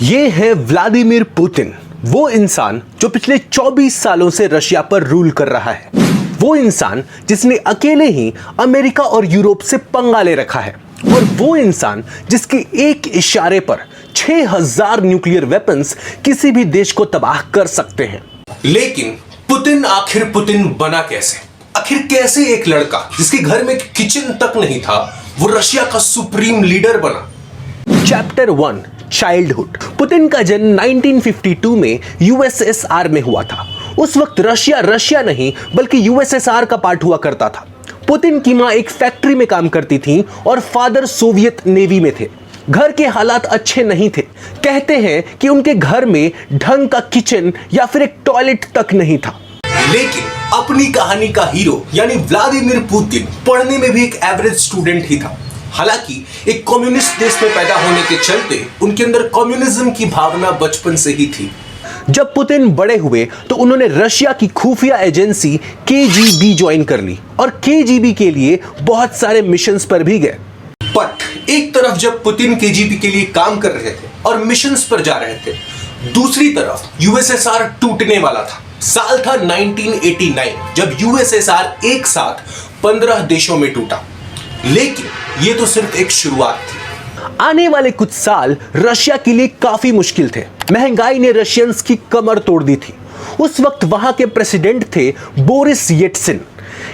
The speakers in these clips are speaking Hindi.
ये है व्लादिमीर पुतिन, वो इंसान जो पिछले 24 सालों से रशिया पर रूल कर रहा है। वो इंसान जिसने अकेले ही अमेरिका और यूरोप से पंगा ले रखा है, और वो इंसान जिसके एक इशारे पर 6000 न्यूक्लियर वेपन्स किसी भी देश को तबाह कर सकते हैं। लेकिन पुतिन आखिर पुतिन बना कैसे? आखिर कैसे एक लड़का जिसके घर में किचन तक नहीं था, वो रशिया का सुप्रीम लीडर बना? Chapter 1, childhood. पुतिन का जन्म 1952 में यूएसएसआर में हुआ था। उस वक्त रशिया नहीं बल्कि यूएसएसआर का पार्ट हुआ करता था। पुतिन की मां एक फैक्ट्री में काम करती थी और फादर सोवियत नेवी में थे। घर के हालात अच्छे नहीं थे। कहते हैं कि उनके घर में ढंग का किचन या फिर एक टॉयलेट तक नहीं था। लेकिन अपनी कहानी का हीरो यानी व्लादिमीर पुतिन पढ़ने में भी एक एवरेज स्टूडेंट ही था। हालांकि एक कम्युनिस्ट देश में पैदा होने के चलते उनके अंदर कम्युनिज्म की भावना बचपन से ही थी। जब पुतिन बड़े हुए तो उन्होंने रशिया की खुफिया एजेंसी केजीबी ज्वाइन कर ली और केजीबी के लिए बहुत सारे मिशंस पर भी गए। बट एक तरफ जब पुतिन केजीबी के लिए काम कर रहे थे और मिशंस पर जा रहे थे, दूसरी तरफ यूएसएसआर टूटने वाला था। साल था 1989 जब यूएसएसआर एक साथ 15 देशों में टूटा। लेकिन ये तो सिर्फ एक शुरुआत थी। आने वाले कुछ साल रशिया के लिए काफी मुश्किल थे। महंगाई ने रशियंस की कमर तोड़ दी थी। उस वक्त वहां के प्रेसिडेंट थे बोरिस येल्त्सिन।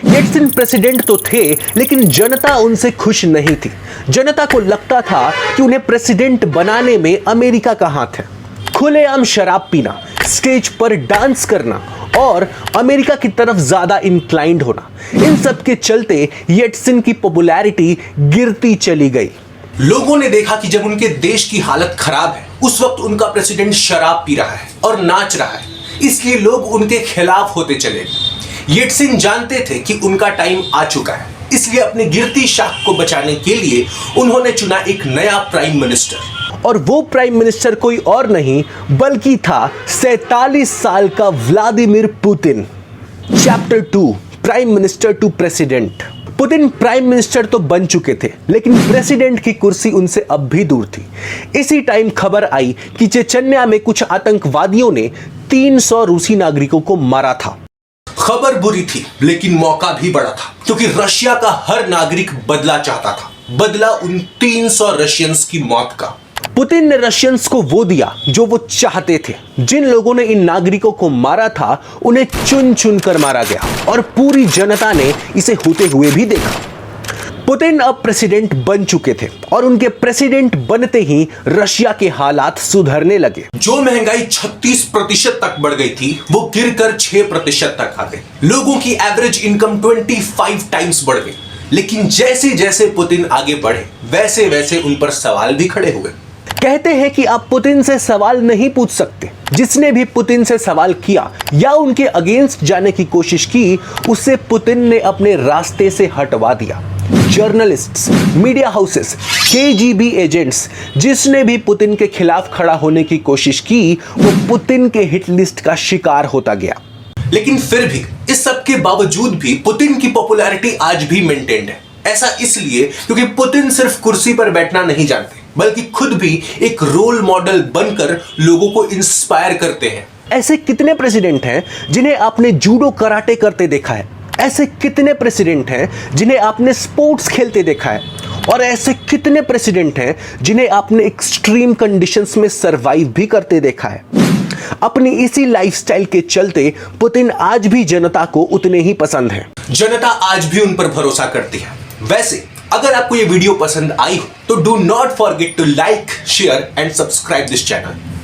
येल्त्सिन प्रेसिडेंट तो थे, लेकिन जनता उनसे खुश नहीं थी। जनता को लगता था कि उन्हें प्रेसिडेंट बनाने में अमेरिका का हाथ है। खुलेआम शराब पीना, स्टेज पर डांस करना और अमेरिका की तरफ ज्यादा इंक्लाइंड होना, इन सब के चलते येल्त्सिन की पॉपुलैरिटी गिरती चली गई। लोगों ने देखा कि जब उनके देश की हालत खराब है, उस वक्त उनका प्रेसिडेंट शराब पी रहा है और नाच रहा है, इसलिए लोग उनके खिलाफ होते चले गए। येल्त्सिन जानते थे कि उनका टाइम आ चुका है, इसलिए अपनी गिरती शाख को बचाने के लिए उन्होंने चुना एक नया प्राइम मिनिस्टर। और वो प्राइम मिनिस्टर कोई और नहीं बल्कि था 47 साल का Vladimir Putin. Chapter 2, prime minister to president. Putin prime minister तो बन चुके थे, लेकिन प्रेसिडेंट की कुर्सी उनसे अब भी दूर थी। इसी टाइम खबर आई कि चेचन्या में कुछ आतंकवादियों ने 300 रूसी नागरिकों को मारा था। खबर बुरी थी, लेकिन मौका भी बड़ा था, क्योंकि रशिया का हर नागरिक बदला चाहता था। बदला उन 300 रशियंस की मौत का। पुतिन ने रशियंस को वो दिया जो वो चाहते थे। जिन लोगों ने इन नागरिकों को मारा था, उन्हें चुन चुन कर मारा गया और पूरी जनता ने इसे होते हुए भी देखा। पुतिन अब प्रेसिडेंट बन चुके थे और उनके प्रेसिडेंट बनते ही रशिया के हालात सुधरने लगे। जो महंगाई 36% तक बढ़ गई थी, वो गिरकर 6% तक आ गई। लोगों की एवरेज इनकम 25 टाइम्स बढ़ गई। लेकिन जैसे जैसे पुतिन आगे बढ़े, वैसे वैसे उन पर सवाल भी खड़े हुए। कहते हैं कि आप पुतिन से सवाल नहीं पूछ सकते। जिसने भी पुतिन से सवाल किया या उनके अगेंस्ट जाने की कोशिश की, उसे पुतिन ने अपने रास्ते से हटवा दिया। Journalists, media houses, KGB agents, जिसने भी पुतिन के खिलाफ खड़ा होने की कोशिश की, वो पुतिन के हिट लिस्ट का शिकार होता गया। लेकिन फिर भी इस सब के बावजूद भी पुतिन की पॉपुलैरिटी आज भी मेंटेन्ड है। ऐसा इसलिए क्योंकि पुतिन सिर्फ कुर्सी पर बैठना नहीं जानते, बल्कि खुद भी एक रोल मॉडल बनकर लोगों को इंस्पायर करते हैं। ऐसे कितने प्रेसिडेंट हैं जिन्हें आपने जूडो कराटे करते देखा है? ऐसे कितने प्रेसिडेंट हैं जिन्हें आपने स्पोर्ट्स खेलते देखा है? और ऐसे कितने प्रेसिडेंट हैं जिन्हें आपने एक्सट्रीम कंडीशंस में सरवाइव भी करते देखा है? अपनी इसी लाइफस्टाइल के चलते पुतिन आज भी जनता को उतने ही पसंद है। जनता आज भी उन पर भरोसा करती है। वैसे अगर आपको ये वीडियो पसंद आई हो तो do not forget to like, share and subscribe this channel.